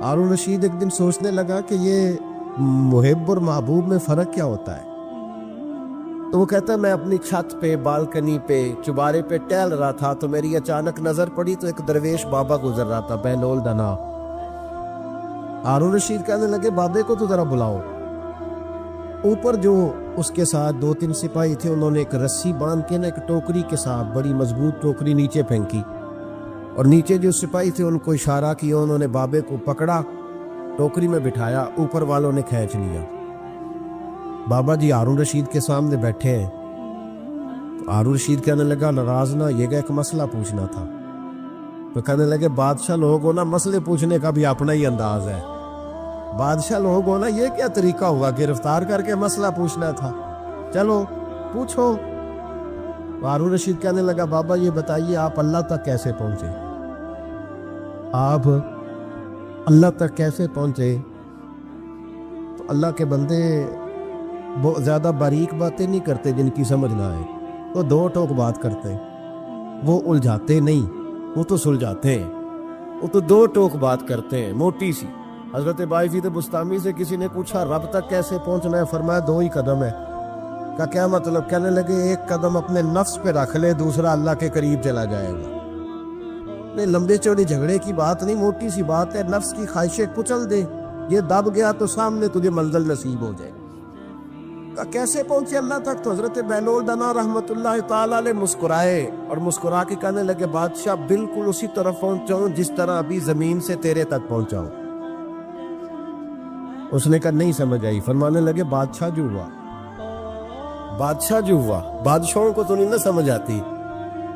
ہارون رشید ایک دن سوچنے لگا کہ یہ محب اور محبوب میں فرق کیا ہوتا ہے. تو وہ کہتا ہے میں اپنی چھت پہ بالکنی پہ چبارے پہ ٹہل رہا تھا تو میری اچانک نظر پڑی تو ایک درویش بابا گزر رہا تھا بہلول دنا. ہارون رشید کہنے لگے بابے کو تو ذرا بلاؤ. اوپر جو اس کے ساتھ 2-3 سپاہی تھے انہوں نے ایک رسی باندھ کے نا ایک ٹوکری کے ساتھ بڑی مضبوط ٹوکری نیچے پھینکی اور نیچے جو سپاہی تھے ان کو اشارہ کیا. انہوں نے بابے کو پکڑا ٹوکری میں بٹھایا اوپر والوں نے کھینچ لیا. بابا جی ہارون رشید کے سامنے بیٹھے ہیں. تو ہارون رشید کہنے لگا ناراض نہ یہ ایک مسئلہ پوچھنا تھا. تو کہنے لگے بادشاہ لوگ ہو نا مسئلے پوچھنے کا بھی اپنا ہی انداز ہے. بادشاہ لوگ ہو نا یہ کیا طریقہ ہوا گرفتار کر کے مسئلہ پوچھنا تھا. چلو پوچھو. ہارون رشید کہنے لگا بابا یہ بتائیے آپ اللہ تک کیسے پہنچے؟ آپ اللہ تک کیسے پہنچے؟ تو اللہ کے بندے بہت زیادہ باریک باتیں نہیں کرتے جن کی سمجھ نہ آئے. وہ 2 ٹوک بات کرتے ہیں. وہ الجھاتے نہیں وہ تو سلجھاتے ہیں. وہ تو 2 ٹوک بات کرتے ہیں موٹی سی. حضرت باعزید بستامی سے کسی نے پوچھا رب تک کیسے پہنچنا ہے؟ فرمایا 2 ہی قدم ہے. کا کیا مطلب؟ کہنے لگے ایک قدم اپنے نفس پہ رکھ لے دوسرا اللہ کے قریب چلا جائے گا. نہیں لمبے چوڑے جھگڑے کی بات نہیں موٹی سی بات ہے. نفس کی خواہشیں کچل دے یہ دب گیا تو سامنے تجھے منزل نصیب ہو جائے. کیسے پہنچے اللہ تک؟ تو حضرت بہلول دنا رحمت اللہ تعالی علیہ مسکرائے اور مسکرا کے کہنے لگے بادشاہ بالکل اسی طرف پہنچاؤں جس طرح ابھی زمین سے تیرے تک پہنچاؤں. اس نے کہا نہیں سمجھ آئی. فرمانے لگے بادشاہ جو ہوا بادشاہوں کو تو نہیں نہ سمجھ آتی.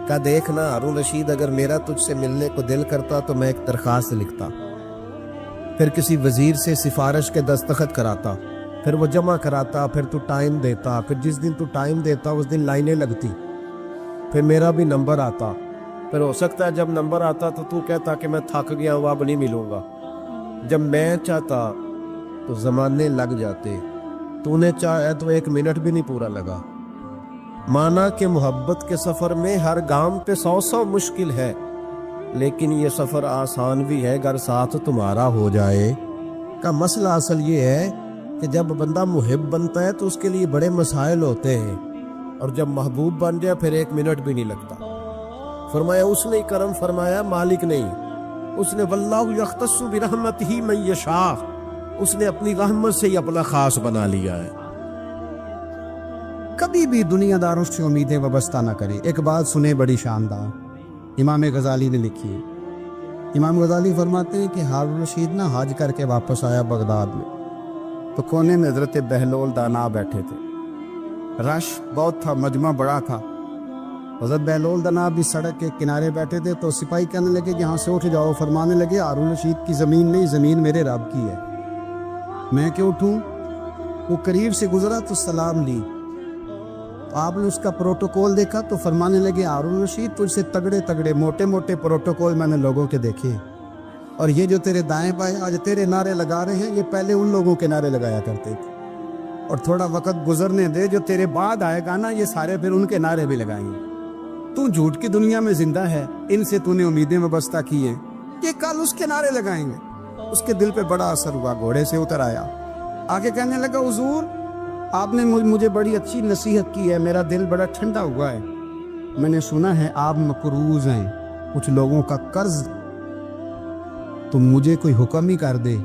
کہا دیکھنا ہارون رشید اگر میرا تجھ سے ملنے کو دل کرتا تو میں ایک درخواست لکھتا پھر کسی وزیر سے سفارش کے دستخط کراتا پھر وہ جمع کراتا پھر تو ٹائم دیتا پھر جس دن تو ٹائم دیتا اس دن لائنیں لگتی پھر میرا بھی نمبر آتا پھر ہو سکتا ہے جب نمبر آتا تو کہتا کہ میں تھک گیا ہوں اب نہیں ملوں گا. جب میں چاہتا تو زمانے لگ جاتے. تو نے چاہے تو 1 منٹ بھی نہیں پورا لگا. مانا کہ محبت کے سفر میں ہر گام پہ 100 مشکل ہے لیکن یہ سفر آسان بھی ہے اگر ساتھ تمہارا ہو جائے. کا مسئلہ اصل یہ ہے کہ جب بندہ محب بنتا ہے تو اس کے لیے بڑے مسائل ہوتے ہیں اور جب محبوب بن جائے پھر 1 منٹ بھی نہیں لگتا. فرمایا اس نے کرم فرمایا مالک نہیں. اس نے واللہ یختص برحمتہ من یشاء اس نے اپنی رحمت سے ہی اپنا خاص بنا لیا ہے. کبھی بھی دنیا داروں سے امیدیں وابستہ نہ کرے. ایک بات سنے بڑی شاندار امام غزالی نے لکھی ہے. امام غزالی فرماتے ہیں کہ ہارون رشید نہ حج کر کے واپس آیا بغداد میں تو کونے میں حضرت بہلول دانا بیٹھے تھے. رش بہت تھا مجمع بڑا تھا. حضرت بہلول دانا بھی سڑک کے کنارے بیٹھے تھے تو سپاہی کہنے لگے یہاں سے اٹھ جاؤ. فرمانے لگے ہارون رشید کی زمین نہیں زمین میرے رب کی ہے میں کیوں اٹھوں؟ وہ قریب سے گزرا تو سلام لی. آپ نے اس کا پروٹوکول دیکھا تو فرمانے لگے ہارون رشید تجھ سے تگڑے موٹے پروٹوکول میں نے لوگوں کے دیکھے اور یہ جو تیرے دائیں بائیں آج تیرے نعرے لگا رہے ہیں یہ پہلے ان لوگوں کے نعرے لگایا کرتے تھے اور تھوڑا وقت گزرنے دے جو تیرے بعد آئے گا نا یہ سارے پھر ان کے نعرے بھی لگائیں گے. تو جھوٹ کی دنیا میں زندہ ہے ان سے تو نے امیدیں وابستہ کی ہیں کہ کل اس کے نعرے لگائیں گے. اس کے دل پہ بڑا اثر ہوا گھوڑے سے اتر آیا آگے کہنے لگا حضور آپ نے مجھے بڑی اچھی نصیحت کی ہے میرا دل بڑا ٹھنڈا ہوا ہے. میں نے سنا ہے آپ مقروض ہیں کچھ لوگوں کا قرض تو مجھے کوئی حکم ہی کر دے.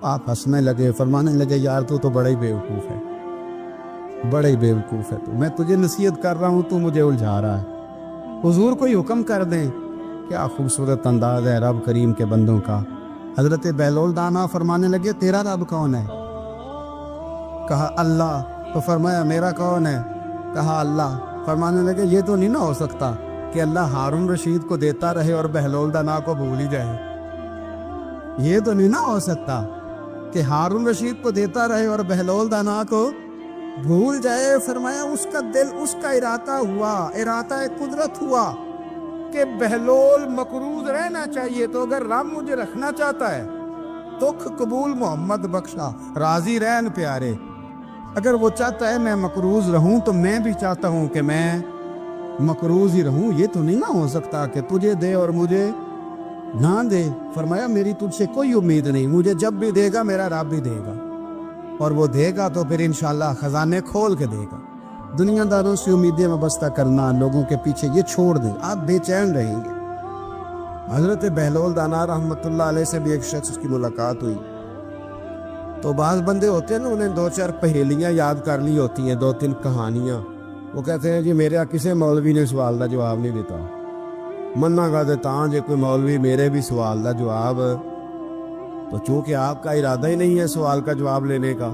آپ ہنسنے لگے فرمانے لگے یار تو بڑا ہی بیوقوف ہے تو میں تجھے نصیحت کر رہا ہوں تو مجھے الجھا رہا ہے. حضور کوئی حکم کر دیں. کیا خوبصورت انداز ہے رب کریم کے بندوں کا. حضرت بہلول دانا فرمانے لگے تیرا رب کون ہے؟ کہا اللہ. تو فرمایا میرا کون ہے؟ کہا اللہ. فرمانے لگے یہ تو نہیں نہ ہو سکتا کہ اللہ ہارون رشید کو دیتا رہے اور بہلول دانا کو بھول ہی جائے. یہ تو نہیں نہ ہو سکتا کہ ہارون رشید کو دیتا رہے اور بہلول دانا کو بھول جائے. فرمایا اس کا دل اس کا ارادہ قدرت ہوا کہ بہلول مقروض رہنا چاہیے تو اگر رب مجھے رکھنا چاہتا ہے دکھ قبول محمد بخشا راضی رہن پیارے. اگر وہ چاہتا ہے میں مقروض رہوں تو میں بھی چاہتا ہوں کہ میں مقروض ہی رہوں. یہ تو نہیں نہ ہو سکتا کہ تجھے دے اور مجھے نہ دے، فرمایا میری تجھ سے کوئی امید نہیں، مجھے جب بھی دے گا میرا رب بھی دے گا، اور وہ دے گا تو پھر انشاءاللہ خزانے کھول کے دے گا۔ دنیا داروں سے امیدیں وابستہ کرنا، لوگوں کے پیچھے، یہ چھوڑ دیں، آپ بے چین رہیں گے۔ حضرت بہلول دانا رحمۃ اللہ علیہ سے بھی ایک شخص کی ملاقات ہوئی، تو بعض بندے ہوتے ہیں نا، انہیں 2-4 پہیلیاں یاد کر لی ہوتی ہیں، 2-3 کہانیاں، وہ کہتے ہیں جی میرے کسی مولوی نے سوال کا جواب نہیں دیتا، منا گا دیتا جی کوئی مولوی میرے بھی سوال کا جواب، تو چونکہ آپ کا ارادہ ہی نہیں ہے سوال کا جواب لینے کا،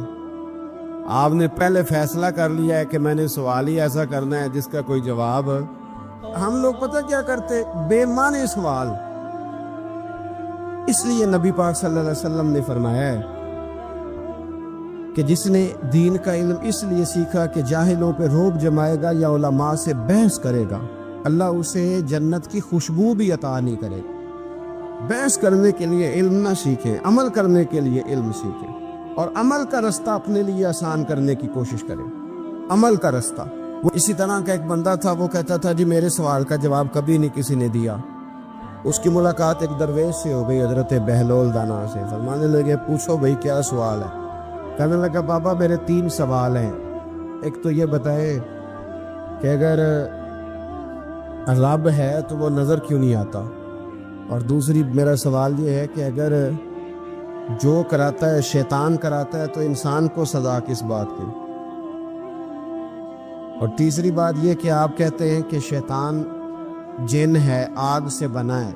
آپ نے پہلے فیصلہ کر لیا ہے کہ میں نے سوال ہی ایسا کرنا ہے جس کا کوئی جواب، ہم لوگ پتہ کیا کرتے، بے معنی سوال۔ اس لیے نبی پاک صلی اللہ علیہ وسلم نے فرمایا ہے کہ جس نے دین کا علم اس لیے سیکھا کہ جاہلوں پہ روب جمائے گا یا علماء سے بحث کرے گا، اللہ اسے جنت کی خوشبو بھی عطا نہیں کرے گا۔ بحث کرنے کے لیے علم نہ سیکھیں، عمل کرنے کے لیے علم سیکھیں، اور عمل کا رستہ اپنے لیے آسان کرنے کی کوشش کریں۔ عمل کا رستہ، وہ اسی طرح کا ایک بندہ تھا، وہ کہتا تھا جی میرے سوال کا جواب کبھی نہیں کسی نے دیا۔ اس کی ملاقات ایک درویش سے ہو گئی، حضرت بہلول دانا سے، فرمانے لگے پوچھو بھئی کیا سوال ہے؟ کہنے لگا بابا میرے 3 سوال ہیں، ایک تو یہ بتائے کہ اگر رب ہے تو وہ نظر کیوں نہیں آتا، اور دوسری میرا سوال یہ ہے کہ اگر جو کراتا ہے شیطان کراتا ہے تو انسان کو سزا کس بات کی، اور تیسری بات یہ کہ آپ کہتے ہیں کہ شیطان جن ہے، آگ سے بنا ہے،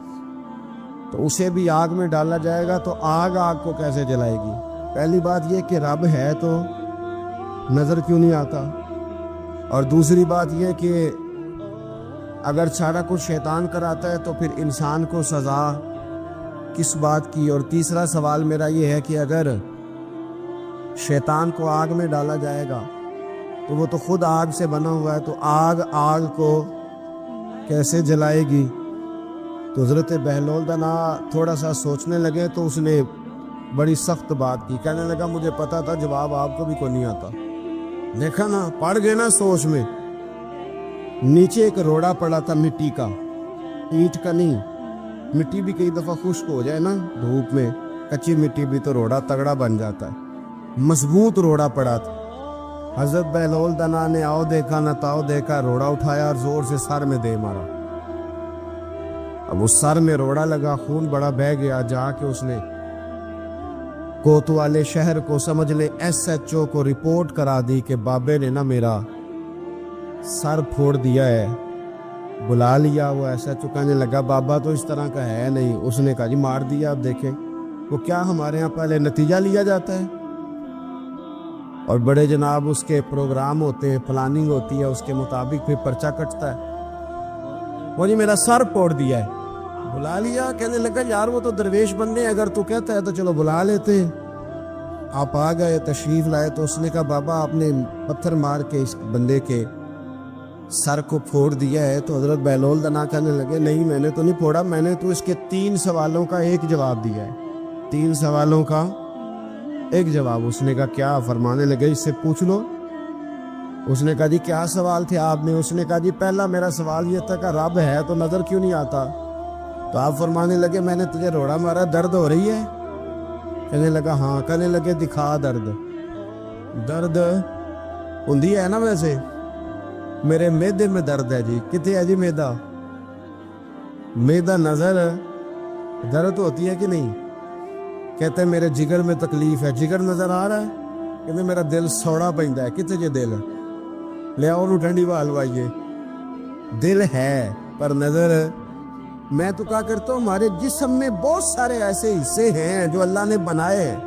تو اسے بھی آگ میں ڈالا جائے گا تو آگ کو کیسے جلائے گی؟ پہلی بات یہ کہ رب ہے تو نظر کیوں نہیں آتا، اور دوسری بات یہ کہ اگر سارا کچھ شیطان کراتا ہے تو پھر انسان کو سزا کس بات کی، اور تیسرا سوال میرا یہ ہے کہ اگر شیطان کو آگ میں ڈالا جائے گا تو وہ تو خود آگ سے بنا ہوا ہے، تو آگ کو کیسے جلائے گی؟ تو حضرت بہلول دانا تھوڑا سا سوچنے لگے تو اس نے بڑی سخت بات کی، کہنے لگا مجھے پتا تھا جواب آپ کو بھی کوئی نہیں آتا، دیکھا نا پڑ گئے نا سوچ میں۔ نیچے ایک روڑا پڑا تھا مٹی کا، اینٹ کا نہیں، مٹی بھی کئی دفعہ خشک ہو جائے نا دھوپ میں، کچی مٹی بھی تو روڑا تگڑا بن جاتا ہے، مضبوط روڑا پڑا تھا۔ حضرت بہلول دانا نے آؤ دیکھا نہ تاؤ دیکھا، روڑا اٹھایا اور زور سے سر میں دے مارا، اب اس سر میں روڑا لگا، خون بڑا بہہ گیا، جا کے اس نے کوتوالے شہر کو، سمجھ لے SHO کو رپورٹ کرا دی کہ بابے نے نا میرا سر پھوڑ دیا ہے۔ بلا لیا، وہ SHO کہنے لگا بابا تو اس طرح کا ہے نہیں، اس نے کہا جی مار دیا، اب دیکھیں وہ کیا ہمارے ہاں پہلے نتیجہ لیا جاتا ہے، اور بڑے جناب اس کے پروگرام ہوتے ہیں، پلاننگ ہوتی ہے، اس کے مطابق پھر پرچہ کٹتا ہے۔ وہ جی میرا سر پھوڑ دیا ہے، بلا لیا، کہنے لگا یار وہ تو درویش بندے، اگر تو کہتا ہے تو چلو بلا لیتے۔ آپ آ گئے، تشریف لائے، تو اس نے کہا بابا آپ نے پتھر مار کے اس بندے کے سر کو پھوڑ دیا ہے، تو حضرت بہلول دانا کہنے لگے نہیں میں نے تو نہیں پھوڑا، میں نے تو اس کے 3 سوالوں کا ایک جواب دیا ہے، 3 سوالوں کا ایک جواب۔ اس نے کہا کیا؟ فرمانے لگے اس سے پوچھ لو۔ اس نے کہا جی کیا سوال تھے آپ نے؟ اس نے کہا جی پہلا میرا سوال یہ تھا کہ رب ہے تو نظر کیوں نہیں آتا؟ تو آپ فرمانے لگے میں نے تجھے روڑا مارا، درد ہو رہی ہے؟ کہنے لگا ہاں۔ کہنے لگے دکھا درد ہوندی ہے نا، ویسے میرے میدے میں درد ہے جی۔ کتے ہے جی میدا نظر درد ہوتی ہے کہ نہیں؟ کہتے ہیں میرے جگر میں تکلیف ہے، جگر نظر آ رہا ہے؟ کہتے میرا دل سوڑا پیندا ہے، کتے جے دل لے آؤ ٹھنڈی ہوا لوائیے، دل ہے پر نظر۔ میں تو کہا کرتا ہوں ہمارے جسم میں بہت سارے ایسے حصے ہیں جو اللہ نے بنائے ہیں،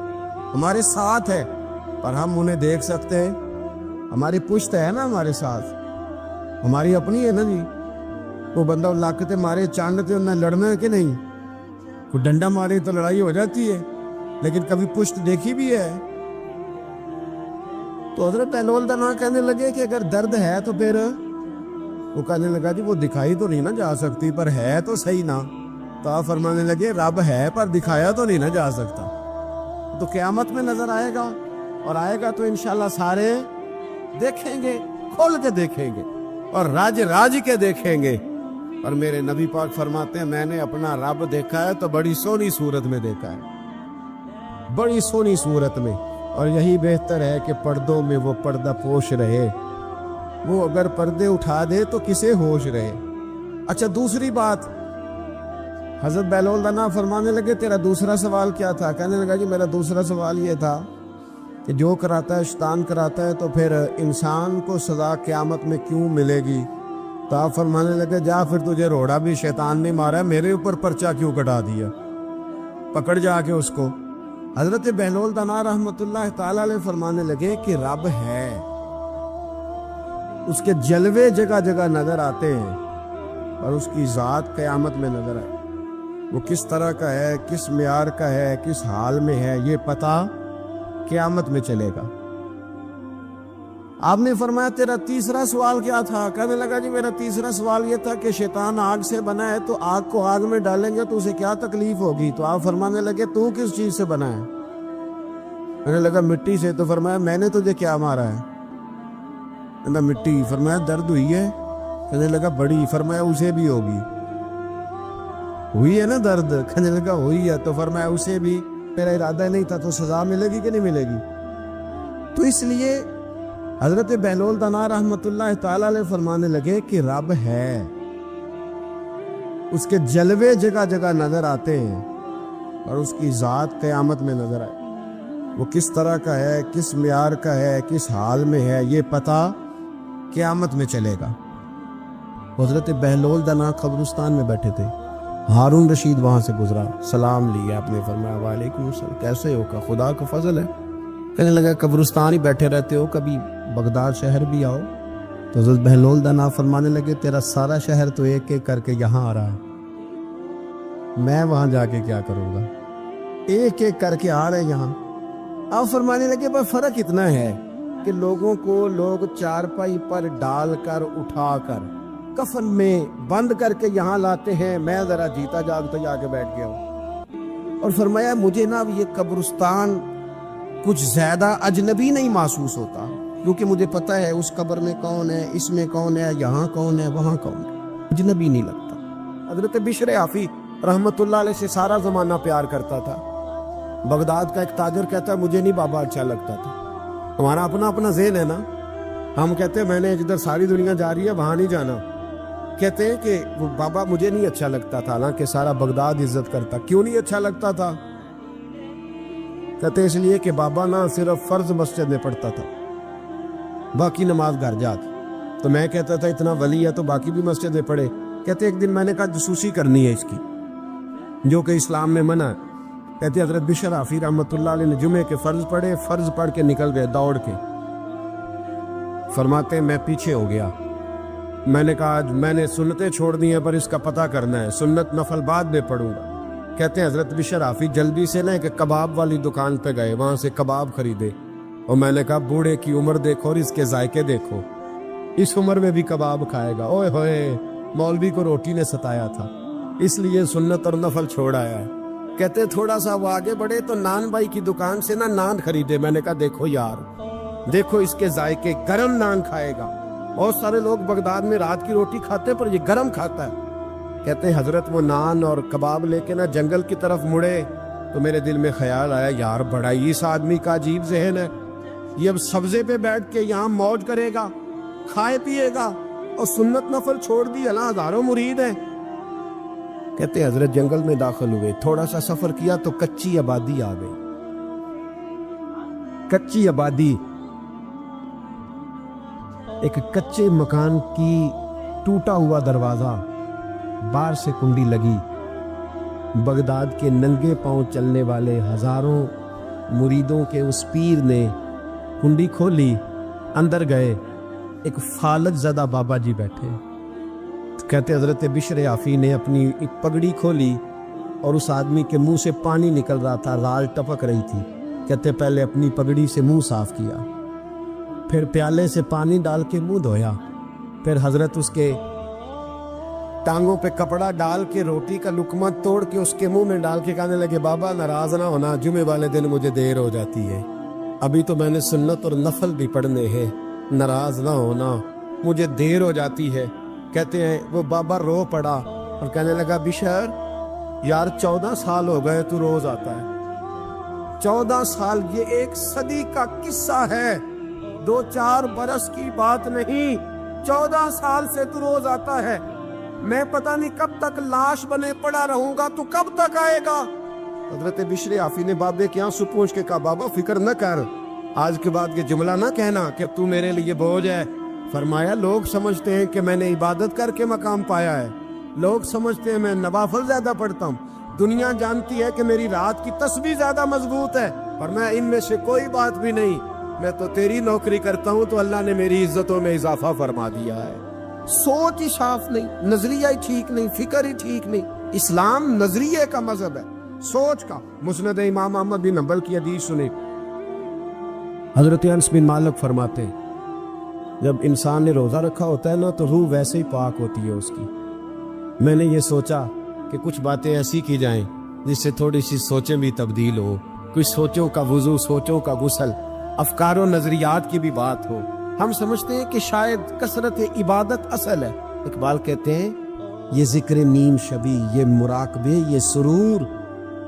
ہمارے ساتھ ہے، پر ہم انہیں دیکھ سکتے ہیں۔ ہماری پشت ہے نا ہمارے ساتھ، ہماری اپنی ہے نا جی۔ وہ بندہ لاکتے مارے چاندتے انہیں لڑنا ہے کہ نہیں؟ کوئی ڈنڈا مارے تو لڑائی ہو جاتی ہے، لیکن کبھی پشت دیکھی بھی ہے؟ تو حضرت بہلول دانا کہنے لگے کہ اگر درد ہے تو پھر، وہ کہنے لگا جی وہ دکھائی تو نہیں نہ جا سکتی، پر ہے تو صحیح نا۔ تو آپ فرمانے لگے رب ہے پر دکھایا تو نہیں نہ جا سکتا، تو قیامت میں نظر آئے گا، اور آئے گا تو انشاءاللہ سارے دیکھیں گے، کھول کے دیکھیں گے اور راج کے دیکھیں گے اور میرے نبی پاک فرماتے ہیں میں نے اپنا رب دیکھا ہے تو بڑی سونی صورت میں دیکھا ہے، بڑی سونی صورت میں، اور یہی بہتر ہے کہ پردوں میں وہ پردہ پوش رہے، وہ اگر پردے اٹھا دے تو کسے ہوش رہے۔ اچھا دوسری بات، حضرت بہلول دانا فرمانے لگے تیرا دوسرا سوال کیا تھا؟ کہنے لگا جی میرا دوسرا سوال یہ تھا کہ جو کراتا ہے شیطان کراتا ہے تو پھر انسان کو سزا قیامت میں کیوں ملے گی؟ تو آپ فرمانے لگے جا پھر تجھے روڑا بھی شیطان نے مارا ہے، میرے اوپر پرچہ کیوں کٹا دیا، پکڑ جا کے اس کو۔ حضرت بہلول دانا رحمت اللہ تعالی علیہ فرمانے لگے کہ رب ہے، اس کے جلوے جگہ جگہ نظر آتے ہیں اور اس کی ذات قیامت میں نظر آئے، وہ کس طرح کا ہے، کس معیار کا ہے، کس حال میں ہے، یہ پتہ قیامت میں چلے گا۔ آپ نے فرمایا تیرا تیسرا سوال کیا تھا؟ کہنے لگا جی میرا تیسرا سوال یہ تھا کہ شیطان آگ سے بنا ہے تو آگ کو آگ میں ڈالیں گے تو اسے کیا تکلیف ہوگی؟ تو آپ فرمانے لگے تو کس چیز سے بنا ہے؟ کہنے لگا مٹی سے۔ تو فرمایا میں نے تجھے کیا مارا ہے؟ کہنا مٹی۔ فرمایا درد ہوئی ہے؟ کہنے لگا بڑی۔ فرمایا اسے بھی ہوگی، ہوئی ہے نا درد؟ کہنے لگا ہوئی ہے۔ تو فرمایا اسے بھی میرا ارادہ نہیں تھا، تو سزا ملے گی کہ نہیں ملے گی؟ تو اس لیے حضرت بہلول دانا رحمت اللہ تعالی علیہ فرمانے لگے کہ رب ہے، اس کے جلوے جگہ جگہ نظر آتے ہیں اور اس کی ذات قیامت میں نظر آئے، وہ کس طرح کا ہے، کس معیار کا ہے، کس حال میں ہے، یہ پتہ قیامت میں چلے گا۔ حضرت بہلول دانا قبرستان میں بیٹھے تھے، ہارون رشید وہاں سے گزرا، سلام لیا، آپ نے فرمایا وعلیکم السلام، کیسے ہو؟ کا خدا کا فضل ہے۔ کہنے لگا قبرستان ہی بیٹھے رہتے ہو، کبھی بغداد شہر بھی آؤ۔ تو حضرت بہلول دانا فرمانے لگے تیرا سارا شہر تو ایک ایک کر کے یہاں آ رہا ہے، میں وہاں جا کے کیا کروں گا؟ ایک ایک کر کے آ رہے یہاں۔ آپ فرمانے لگے پر فرق اتنا ہے کہ لوگوں کو لوگ چارپائی پر ڈال کر اٹھا کر کفن میں بند کر کے یہاں لاتے ہیں، میں ذرا جیتا جاگتا جا کے بیٹھ گیا ہوں۔ اور فرمایا مجھے نا یہ قبرستان کچھ زیادہ اجنبی نہیں محسوس ہوتا، کیونکہ مجھے پتہ ہے اس قبر میں کون ہے، اس میں کون ہے، یہاں کون ہے، وہاں کون ہے، اجنبی نہیں لگتا۔ حضرت بشر حافی رحمت اللہ علیہ سے سارا زمانہ پیار کرتا تھا۔ بغداد کا ایک تاجر کہتا ہے مجھے نہیں بابا اچھا لگتا تھا۔ ہمارا اپنا اپنا ذہن ہے نا، ہم کہتے ہیں میں نے جدھر ساری دنیا جا رہی ہے وہاں نہیں جانا، کہتے ہیں کہ وہ بابا مجھے نہیں اچھا لگتا تھا، حالانکہ سارا بغداد عزت کرتا۔ کیوں نہیں اچھا لگتا تھا؟ کہتے اس لیے کہ بابا نہ صرف فرض مسجد میں پڑھتا تھا، باقی نماز گھر جا کے۔ تو میں کہتا تھا اتنا ولی ہے تو باقی بھی مسجد میں پڑھے۔ کہتے ایک دن میں نے کہا جاسوسی کرنی ہے اس کی، جو کہ اسلام میں منع ہے۔ کہتے حضرت بشر حافی رحمت اللہ علیہ نے جمعے کے فرض پڑھے، فرض پڑھ کے نکل گئے دوڑ کے۔ فرماتے میں پیچھے ہو گیا، میں نے کہا آج میں نے سنتیں چھوڑ دی ہیں پر اس کا پتہ کرنا ہے، سنت نفل بعد میں پڑھوں گا۔ کہتے ہیں حضرت بشر حافی جلدی سے نا کہ کباب والی دکان پہ گئے، وہاں سے کباب خریدے، اور میں نے کہا بوڑھے کی عمر دیکھو اور اس کے ذائقے دیکھو، اس عمر میں بھی کباب کھائے گا۔ اوئے ہوئے، مولوی کو روٹی نے ستایا تھا، اس لیے سنت اور نفل چھوڑ آیا ہے۔ کہتے تھوڑا سا وہ آگے بڑھے تو نان بھائی کی دکان سے نا نان خریدے، میں نے کہا دیکھو یار، دیکھو اس کے ذائقے، گرم نان کھائے گا۔ بہت سارے لوگ بغداد میں رات کی روٹی کھاتے پر یہ گرم کھاتا ہے۔ کہتے ہیں حضرت وہ نان اور کباب لے کے نا جنگل کی طرف مڑے تو میرے دل میں خیال آیا یار بڑا ہی اس آدمی کا عجیب ذہن ہے، یہ اب سبزے پہ بیٹھ کے یہاں موج کرے گا، کھائے پیے گا، اور سنت نفل چھوڑ دی، اللہ ہزاروں مرید ہیں۔ کہتے ہیں حضرت جنگل میں داخل ہوئے، تھوڑا سا سفر کیا تو کچی آبادی آ گئی، کچی آبادی، ایک کچے مکان کی ٹوٹا ہوا دروازہ، باہر سے کنڈی لگی، بغداد کے ننگے پاؤں چلنے والے ہزاروں مریدوں کے اس پیر نے کنڈی کھولی، اندر گئے، ایک فالج زدہ بابا جی بیٹھے۔ کہتے حضرت بشر حافی نے اپنی پگڑی کھولی اور اس آدمی کے منہ سے پانی نکل رہا تھا، رال ٹپک رہی تھی۔ کہتے پہلے اپنی پگڑی سے منہ صاف کیا، پھر پیالے سے پانی ڈال کے منہ دھویا، پھر حضرت اس کے ٹانگوں پہ کپڑا ڈال کے روٹی کا لقمہ توڑ کے اس کے منہ میں ڈال کے کہنے لگے بابا ناراض نہ ہونا، جمعے والے دن مجھے دیر ہو جاتی ہے، ابھی تو میں نے سنت اور نفل بھی پڑھنے ہیں، ناراض نہ ہونا، مجھے دیر ہو جاتی ہے۔ کہتے ہیں وہ بابا رو پڑا اور کہنے لگا بشر یار 14 سال ہو گئے تو روز آتا ہے. 14 سال یہ ایک صدی کا قصہ ہے, 2-4 برس کی بات نہیں. 14 سال سے تو روز آتا ہے. میں پتہ نہیں کب تک لاش بنے پڑا رہوں گا, تو کب تک آئے گا؟ حضرت بشر آفی نے بابے کے آنسو پوچھ کے کہا بابا فکر نہ کر, آج کے بعد یہ جملہ نہ کہنا کہ تو میرے لیے بوجھ ہے. فرمایا لوگ سمجھتے ہیں کہ میں نے عبادت کر کے مقام پایا ہے, لوگ سمجھتے ہیں میں نوافل زیادہ پڑھتا ہوں, دنیا جانتی ہے کہ میری رات کی تسبیح زیادہ مضبوط ہے, اور میں ان میں سے کوئی بات بھی نہیں. میں تو تیری نوکری کرتا ہوں تو اللہ نے میری عزتوں میں اضافہ فرما دیا ہے. سوچ ہی صاف نہیں, نظریہ ہی ٹھیک نہیں, فکر ہی ٹھیک نہیں. اسلام نظریے کا مذہب ہے, سوچ کا. مسند امام احمد بن حنبل کی حدیث سنیں, حضرت انس بن مالک فرماتے ہیں جب انسان نے روزہ رکھا ہوتا ہے نا تو روح ویسے ہی پاک ہوتی ہے اس کی. میں نے یہ سوچا کہ کچھ باتیں ایسی کی جائیں جس سے تھوڑی سی سوچیں بھی تبدیل ہو, کچھ سوچوں کا وضو, سوچوں کا غسل, افکار و نظریات کی بھی بات ہو. ہم سمجھتے ہیں کہ شاید کثرت عبادت اصل ہے. اقبال کہتے ہیں یہ ذکر نیم شبی, یہ مراقبے, یہ سرور,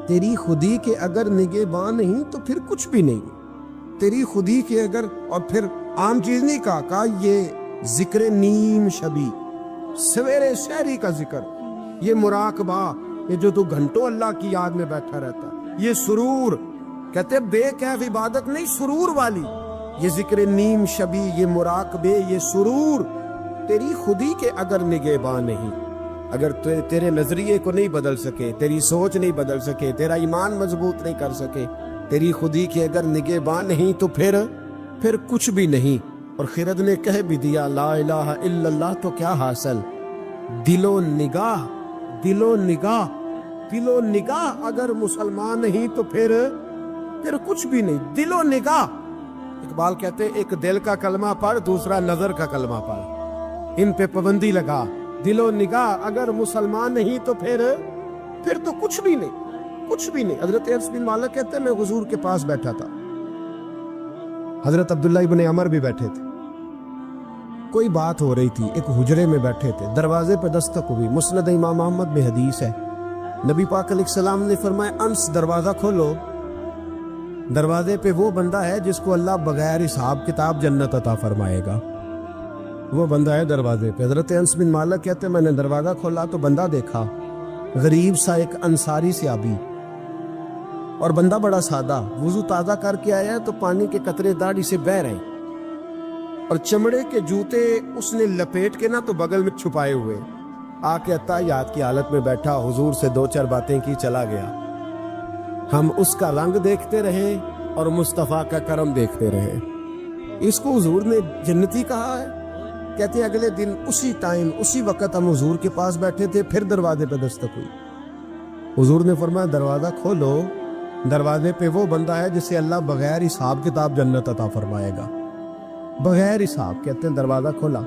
تیری خودی کے اگر نگہباں نہیں تو پھر کچھ بھی نہیں. تیری خودی کے اگر, اور پھر عام چیز نہیں کہا یہ ذکر نیم شبی, سویرے شہری کا ذکر, یہ مراقبہ, یہ جو تو گھنٹوں اللہ کی یاد میں بیٹھا رہتا, یہ سرور. کہتے بے کیف عبادت نہیں, سرور والی. یہ ذکر نیم شبی, یہ مراقبے, یہ سرور, تیری خودی کے اگر نگہباں نہیں, اگر تیرے نظریے کو نہیں بدل سکے, تیری سوچ نہیں بدل سکے, تیرا ایمان مضبوط نہیں کر سکے, تیری خودی کے اگر نگہباں نہیں تو پھر کچھ بھی نہیں. اور خرد نے کہہ بھی دیا لا الہ الا اللہ تو کیا حاصل, دل و نگاہ, دل و نگاہ, دل و نگاہ اگر مسلمان نہیں تو پھر کچھ بھی نہیں. دل و نگاہ. اقبال کہتے ہیں ایک دل کا کلمہ پڑھ, دوسرا نظر کا کلمہ پڑھ, ان پہ پابندی لگا. دل و نگاہ اگر مسلمان نہیں تو پھر تو کچھ بھی نہیں, کچھ بھی نہیں. حضرت انس بن مالک کہتے ہیں میں حضور کے پاس بیٹھا تھا, حضرت عبداللہ ابن عمر بھی بیٹھے تھے, کوئی بات ہو رہی تھی, ایک حجرے میں بیٹھے تھے, دروازے پہ دستک ہوئی. مسند امام احمد میں حدیث ہے, نبی پاک علیہ السلام نے فرمایا انس دروازہ کھولو, دروازے پہ وہ بندہ ہے جس کو اللہ بغیر حساب کتاب جنت عطا فرمائے گا, وہ بندہ ہے دروازے پہ. حضرت انس بن مالک کہتے ہیں میں نے دروازہ کھولا تو بندہ دیکھا, غریب سا ایک انصاری صحابی, اور بندہ بڑا سادہ, وضو تازہ کر کے آیا ہے تو پانی کے قطرے داڑھی سے بہہ رہے ہیں, اور چمڑے کے جوتے اس نے لپیٹ کے نا تو بغل میں چھپائے ہوئے. آ کے عطیات کی حالت میں بیٹھا, حضور سے 2-4 باتیں کی, چلا گیا. ہم اس کا رنگ دیکھتے رہے اور مصطفیٰ کا کرم دیکھتے رہے. اس کو حضور نے جنتی کہا ہے. کہتے ہیں اگلے دن اسی ٹائم اسی وقت ہم حضور کے پاس بیٹھے تھے, پھر دروازے پہ دستک ہوئی. حضور نے فرمایا دروازہ کھولو, دروازے پہ وہ بندہ ہے جسے اللہ بغیر حساب کتاب جنت عطا فرمائے گا, بغیر حساب. کہتے ہیں دروازہ کھولا,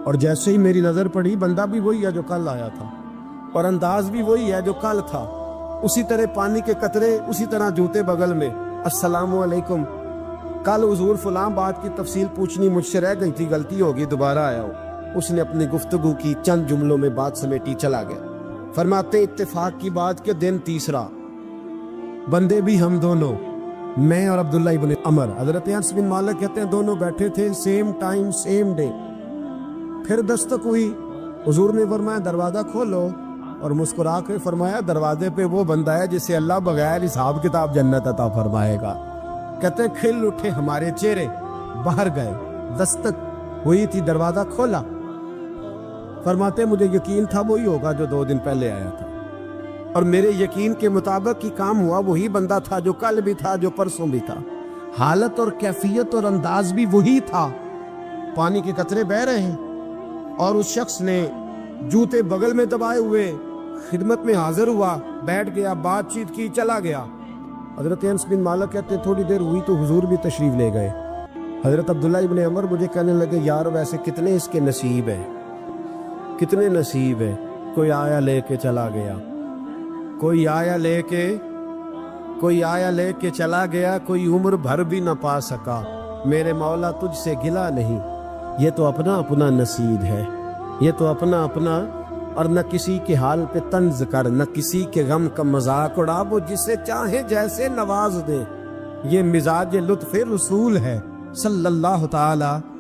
اور جیسے ہی میری نظر پڑی بندہ بھی وہی ہے جو کل آیا تھا, اور انداز بھی وہی ہے جو کل تھا, اسی طرح پانی کے قطرے, اسی طرح جوتے بغل میں. السلام علیکم, کل حضور فلاں بات کی تفصیل پوچھنی مجھ سے رہ گئی تھی, غلطی ہوگی, دوبارہ آیا ہو. اس نے اپنی گفتگو کی, چند جملوں میں بات سمیٹی, چلا گیا. فرماتے اتفاق کی بات کہ دن تیسرا, بندے بھی ہم دونوں, میں اور عبداللہ ابن عمر. حضرت انس بن مالک کہتے ہیں دونوں بیٹھے تھے, سیم ٹائم سیم ڈے. پھر دستک ہوئی, حضور نے فرمایا دروازہ کھولو, اور مسکرا کے فرمایا دروازے پہ وہ بندہ ہے جسے اللہ بغیر حساب کتاب جنت عطا فرمائے گا. کہتے ہیں کھل اٹھے ہمارے چہرے, باہر گئے, دستک ہوئی تھی, دروازہ کھولا. فرماتے مجھے یقین تھا وہی ہوگا جو 2 دن پہلے آیا تھا, اور میرے یقین کے مطابق ہی کام ہوا, وہی بندہ تھا جو کل بھی تھا, جو پرسوں بھی تھا, حالت اور کیفیت اور انداز بھی وہی تھا. پانی کے قطرے بہ رہے ہیں, اور اس شخص نے جوتے بغل میں دبائے ہوئے خدمت میں حاضر ہوا, بیٹھ گیا, بات چیت کی, چلا گیا. حضرت انس بن مالک کہتے ہیں تھوڑی دیر ہوئی تو حضور بھی تشریف لے گئے. حضرت عبداللہ ابن عمر مجھے کہنے لگے یار ویسے کتنے اس کے نصیب ہیں, کتنے نصیب ہیں. کوئی آیا لے کے چلا گیا, کوئی آیا لے کے چلا گیا, کوئی عمر بھر بھی نہ پا سکا. میرے مولا تجھ سے گلا نہیں, یہ تو اپنا اپنا نصیب ہے، یہ تو اپنا اپنا، اور نہ کسی کے حال پہ طنز کر، نہ کسی کے غم کا مذاق اڑا، وہ جسے چاہے جیسے نواز دے، یہ مزاج لطف رسول ہے صلی اللہ تعالی